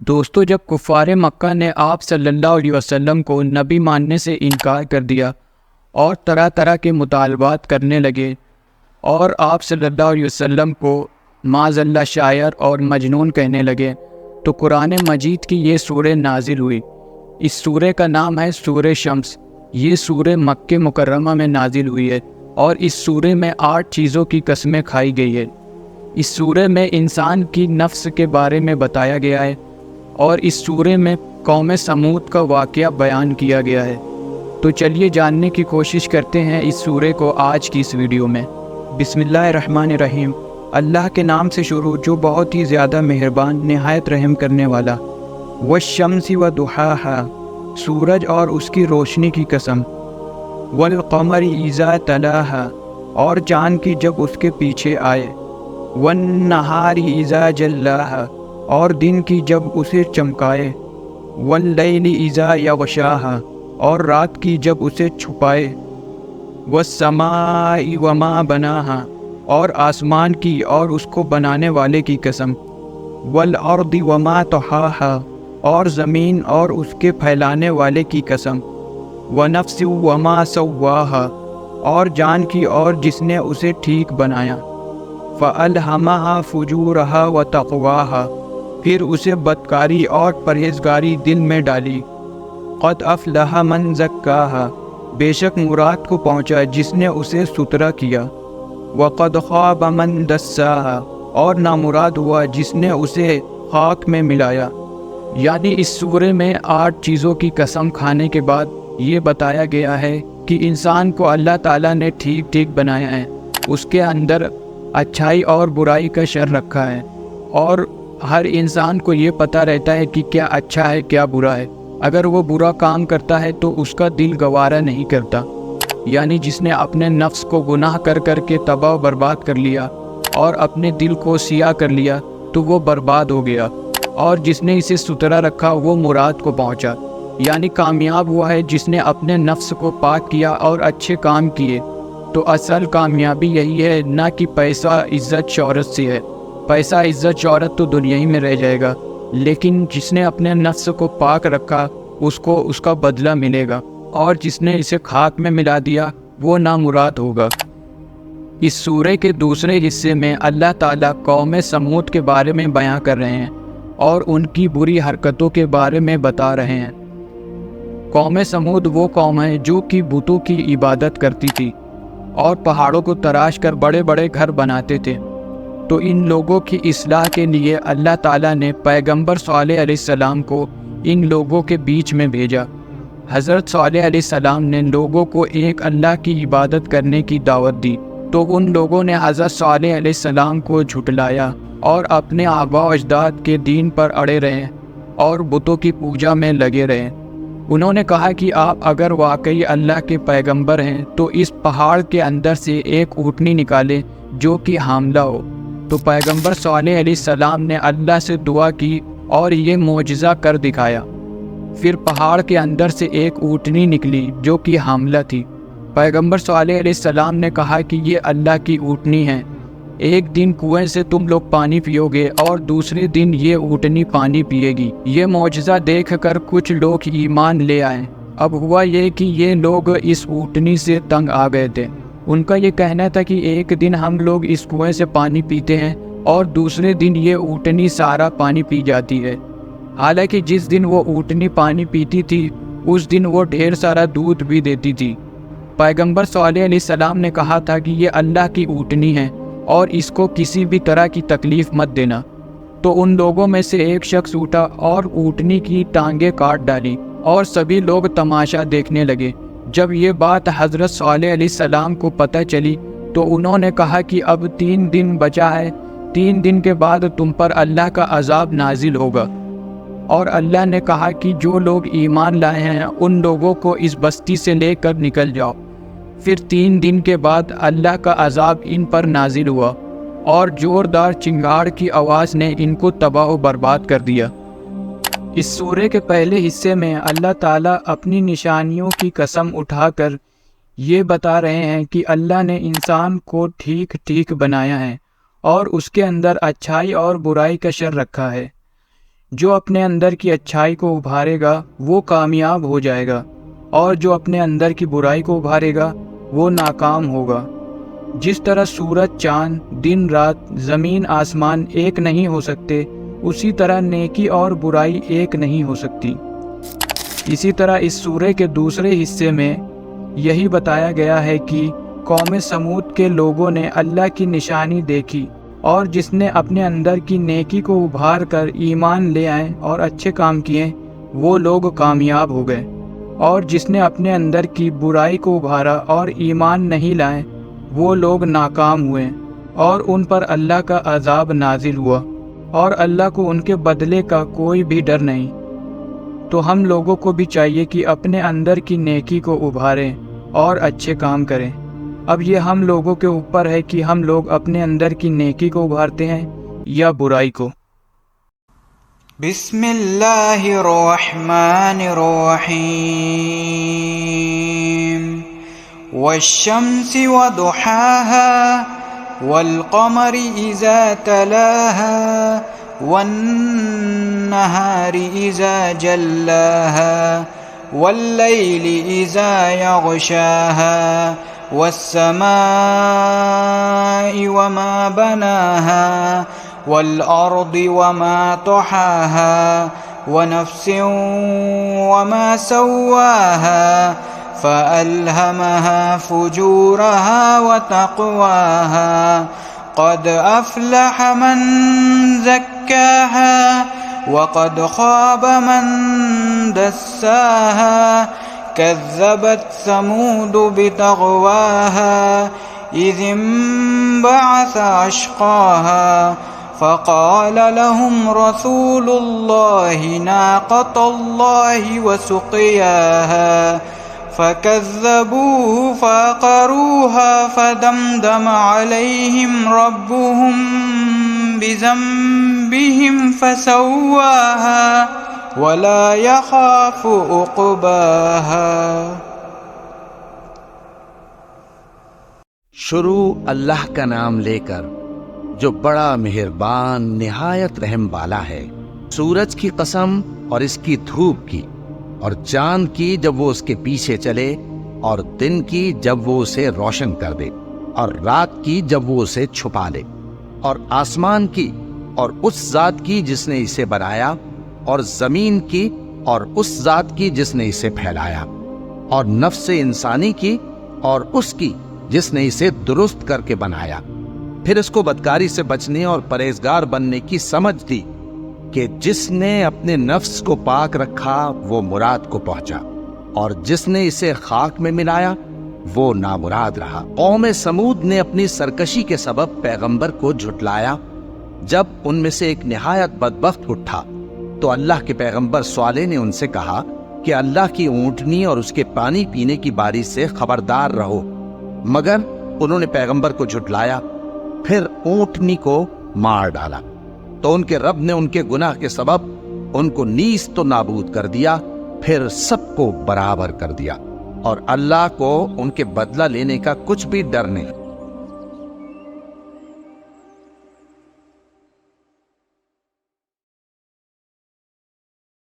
دوستو، جب کفار مکہ نے آپ صلی اللہ علیہ وسلم کو نبی ماننے سے انکار کر دیا اور طرح طرح کے مطالبات کرنے لگے اور آپ صلی اللہ علیہ وسلم کو معاذ اللہ شاعر اور مجنون کہنے لگے، تو قرآن مجید کی یہ سورہ نازل ہوئی۔ اس سورہ کا نام ہے سورہ شمس۔ یہ سورہ مکہ مکرمہ میں نازل ہوئی ہے اور اس سورہ میں 8 چیزوں کی قسمیں کھائی گئی ہے۔ اس سورہ میں انسان کی نفس کے بارے میں بتایا گیا ہے اور اس سورہ میں قوم سمود کا واقعہ بیان کیا گیا ہے۔ تو چلیے جاننے کی کوشش کرتے ہیں اس سورہ کو آج کی اس ویڈیو میں۔ بسم اللہ الرحمن الرحیم۔ اللہ کے نام سے شروع جو بہت ہی زیادہ مہربان نہایت رحم کرنے والا۔ والشمس وضحاہا، سورج اور اس کی روشنی کی قسم۔ والقمر اذا تلاہا، اور چاند کی جب اس کے پیچھے آئے۔ والنہار اذا جلاہا، اور دن کی جب اسے چمکائے۔ واللیل اذا یغشاہا، اور رات کی جب اسے چھپائے۔ والسماء وما بناہا، اور آسمان کی اور اس کو بنانے والے کی قسم۔ والارض وما طحاہا، اور زمین اور اس کے پھیلانے والے کی قسم۔ ونفس وما سواہا، اور جان کی اور جس نے اسے ٹھیک بنایا۔ فألہمہا فجورہا وتقواہا، پھر اسے بدکاری اور پرہیزگاری دل میں ڈالی۔ قد افلح من زکاہا، بے شک مراد کو پہنچا جس نے اسے ستھرا کیا۔ وقد خاب من دساہا، اور نامراد ہوا جس نے اسے خاک میں ملایا۔ یعنی اس سورہ میں 8 چیزوں کی قسم کھانے کے بعد یہ بتایا گیا ہے کہ انسان کو اللہ تعالیٰ نے ٹھیک ٹھیک بنایا ہے، اس کے اندر اچھائی اور برائی کا شر رکھا ہے، اور ہر انسان کو یہ پتہ رہتا ہے کہ کیا اچھا ہے کیا برا ہے۔ اگر وہ برا کام کرتا ہے تو اس کا دل گوارا نہیں کرتا، یعنی جس نے اپنے نفس کو گناہ کر کر کے تباہ و برباد کر لیا اور اپنے دل کو سیاہ کر لیا تو وہ برباد ہو گیا، اور جس نے اسے ستھرا رکھا وہ مراد کو پہنچا، یعنی کامیاب ہوا ہے جس نے اپنے نفس کو پاک کیا اور اچھے کام کیے۔ تو اصل کامیابی یہی ہے، نہ کہ پیسہ عزت شہرت سے ہے۔ پیسہ عزت شہرت تو دنیا ہی میں رہ جائے گا، لیکن جس نے اپنے نفس کو پاک رکھا اس کو اس کا بدلہ ملے گا، اور جس نے اسے خاک میں ملا دیا وہ نامراد ہوگا۔ اس سورہ کے دوسرے حصے میں اللہ تعالیٰ قوم سمود کے بارے میں بیان کر رہے ہیں اور ان کی بری حرکتوں کے بارے میں بتا رہے ہیں۔ قوم سمود وہ قوم ہے جو کہ بتوں کی عبادت کرتی تھی اور پہاڑوں کو تراش کر بڑے بڑے گھر بناتے تھے۔ تو ان لوگوں کی اصلاح کے لیے اللہ تعالیٰ نے پیغمبر صالح علیہ السلام کو ان لوگوں کے بیچ میں بھیجا۔ حضرت صالح علیہ السلام نے لوگوں کو ایک اللہ کی عبادت کرنے کی دعوت دی، تو ان لوگوں نے حضرت صالح علیہ السلام کو جھٹلایا اور اپنے آباء و اجداد کے دین پر اڑے رہے اور بتوں کی پوجا میں لگے رہے۔ انہوں نے کہا کہ آپ اگر واقعی اللہ کے پیغمبر ہیں تو اس پہاڑ کے اندر سے ایک اونٹنی نکالیں جو کہ حاملہ ہو۔ تو پیغمبر صالح علیہ السلام نے اللہ سے دعا کی اور یہ معجزہ کر دکھایا۔ پھر پہاڑ کے اندر سے ایک اونٹنی نکلی جو کہ حاملہ تھی۔ پیغمبر صالح علیہ السلام نے کہا کہ یہ اللہ کی اونٹنی ہے، ایک دن کنویں سے تم لوگ پانی پیو گے اور دوسرے دن یہ اونٹنی پانی پیے گی۔ یہ معجزہ دیکھ کر کچھ لوگ ایمان لے آئے۔ اب ہوا یہ کہ یہ لوگ اس اونٹنی سے تنگ آ گئے تھے۔ ان کا یہ کہنا تھا کہ ایک دن ہم لوگ اس کنویں سے پانی پیتے ہیں اور دوسرے دن یہ اونٹنی سارا پانی پی جاتی ہے۔ حالانکہ جس دن وہ اونٹنی پانی پیتی تھی اس دن وہ ڈھیر سارا دودھ بھی دیتی تھی۔ پیغمبر صالح علیہ السلام نے کہا تھا کہ یہ اللہ کی اونٹنی ہے اور اس کو کسی بھی طرح کی تکلیف مت دینا۔ تو ان لوگوں میں سے ایک شخص اٹھا اور اونٹنی کی ٹانگیں کاٹ ڈالی اور سبھی لوگ تماشا دیکھنے لگے۔ جب یہ بات حضرت صالح علیہ السلام کو پتہ چلی تو انہوں نے کہا کہ اب 3 دن بچا ہے، 3 دن کے بعد تم پر اللہ کا عذاب نازل ہوگا۔ اور اللہ نے کہا کہ جو لوگ ایمان لائے ہیں ان لوگوں کو اس بستی سے لے کر نکل جاؤ۔ پھر 3 دن کے بعد اللہ کا عذاب ان پر نازل ہوا اور زوردار چنگاڑ کی آواز نے ان کو تباہ و برباد کر دیا۔ اس سورہ کے پہلے حصے میں اللہ تعالیٰ اپنی نشانیوں کی قسم اٹھا کر یہ بتا رہے ہیں کہ اللہ نے انسان کو ٹھیک ٹھیک بنایا ہے اور اس کے اندر اچھائی اور برائی کا شر رکھا ہے۔ جو اپنے اندر کی اچھائی کو ابھارے گا وہ کامیاب ہو جائے گا، اور جو اپنے اندر کی برائی کو ابھارے گا وہ ناکام ہوگا۔ جس طرح سورج، چاند، دن رات، زمین، آسمان ایک نہیں ہو سکتے، اسی طرح نیکی اور برائی ایک نہیں ہو سکتی۔ اسی طرح اس سورہ کے دوسرے حصے میں یہی بتایا گیا ہے کہ قوم سمود کے لوگوں نے اللہ کی نشانی دیکھی، اور جس نے اپنے اندر کی نیکی کو ابھار کر ایمان لے آئے اور اچھے کام کیے وہ لوگ کامیاب ہو گئے، اور جس نے اپنے اندر کی برائی کو ابھارا اور ایمان نہیں لائے وہ لوگ ناکام ہوئے، اور ان پر اللہ کا عذاب نازل ہوا، اور اللہ کو ان کے بدلے کا کوئی بھی ڈر نہیں۔ تو ہم لوگوں کو بھی چاہیے کہ اپنے اندر کی نیکی کو ابھاریں اور اچھے کام کریں۔ اب یہ ہم لوگوں کے اوپر ہے کہ ہم لوگ اپنے اندر کی نیکی کو ابھارتے ہیں یا برائی کو۔ بسم اللہ الرحمن الرحیم والشمس وضحاها والقمر اذا تلاها والنهار اذا جلاها والليل اذا يغشاها والسماء وما بناها والأرض وما طحاها ونفس وما سواها فألهمها فجورها وتقواها قد أفلح من زكاها وقد خاب من دساها كذبت ثمود بطغواها إذ انبعث أشقاها فقال لهم رسول الله ناقة الله وسقياها فكذبوه فعقروها فدمدم عليهم ربهم بذنبهم فسواها ولا يخاف عقباها۔ شروع اللہ کا نام لے کر جو بڑا مہربان نہایت رحم والا ہے۔ سورج کی قسم اور اس کی دھوپ کی، اور چاند کی جب وہ اس کے پیچھے چلے، اور دن کی جب وہ اسے روشن کر دے، اور رات کی جب وہ اسے چھپا لے، اور آسمان کی اور اس ذات کی جس نے اسے بنایا، اور زمین کی اور اس ذات کی جس نے اسے پھیلایا، اور نفس انسانی کی اور اس کی جس نے اسے درست کر کے بنایا۔ پھر اس کو بدکاری سے بچنے اور پرہیزگار بننے کی سمجھ دی کہ جس نے اپنے نفس کو پاک رکھا وہ مراد کو پہنچا، اور جس نے اسے خاک میں ملایا وہ نامراد رہا۔ قوم سمود نے اپنی سرکشی کے سبب پیغمبر کو جھٹلایا۔ جب ان میں سے ایک نہایت بدبخت اٹھا تو اللہ کے پیغمبر صالح نے ان سے کہا کہ اللہ کی اونٹنی اور اس کے پانی پینے کی باری سے خبردار رہو، مگر انہوں نے پیغمبر کو جھٹلایا۔ پھر اونٹنی کو مار ڈالا تو ان کے رب نے ان کے گناہ کے سبب ان کو نیست و نابود کر دیا، پھر سب کو برابر کر دیا، اور اللہ کو ان کے بدلہ لینے کا کچھ بھی ڈر نہیں۔